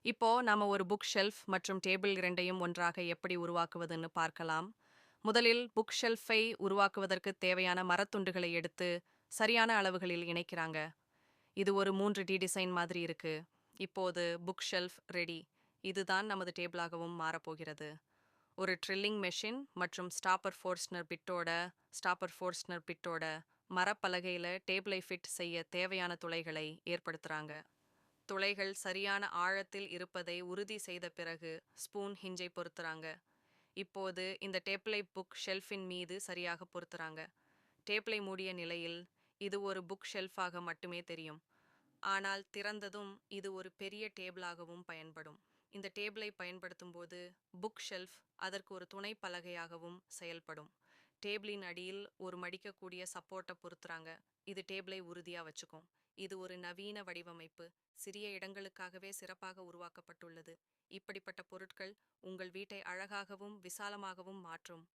இப்போ நாம ஒரு புக் ஷெல்ஃப் மற்றும் டேபிள் இரண்டையும் ஒன்றாக எப்படி உருவாக்குவதுன்னு பார்க்கலாம். முதலில் புக் ஷெல்ஃபை உருவாக்குவதற்கு தேவையான மரத்துண்டுகளை எடுத்து சரியான அளவுகளில் இணைக்கிறாங்க. இது ஒரு 3D டிசைன் மாதிரி இருக்கு. இப்போது புக் ஷெல்ஃப் ரெடி. இதுதான் நமது டேபிளாகவும் மாறப்போகிறது. ஒரு ட்ரில்லிங் மெஷின் மற்றும் ஸ்டாப்பர் ஃபோர்ஸ்னர் பிட்டோட மரப்பலகையில டேபிளை ஃபிட் செய்ய தேவையான துளைகளை ஏற்படுத்துறாங்க. துளைகள் சரியான ஆழத்தில் இருப்பதை உறுதி செய்த பிறகு ஸ்பூன் ஹிஞ்சை பொருத்துறாங்க. இப்போது இந்த டேப்லை புக் ஷெல்ஃபின் மீது சரியாக பொருத்துறாங்க. டேப்லை மூடிய நிலையில் இது ஒரு புக் ஷெல்ஃபாக மட்டுமே தெரியும். ஆனால் திறந்ததும் இது ஒரு பெரிய டேபிளாகவும் பயன்படும். இந்த டேபிளை பயன்படுத்தும் போது புக் ஷெல்ஃப் அதற்கு ஒரு துணை பலகையாகவும் செயல்படும். டேபிளின் அடியில் ஒரு மடிக்கக்கூடிய சப்போர்ட்டை பொருத்துறாங்க. இது டேபிளை உறுதியா வச்சுக்கும். இது ஒரு நவீன வடிவமைப்பு. சிறிய இடங்களுக்காகவே சிறப்பாக உருவாக்கப்பட்டுள்ளது. இப்படிப்பட்ட பொருட்கள் உங்கள் வீட்டை அழகாகவும் விசாலமாகவும் மாற்றும்.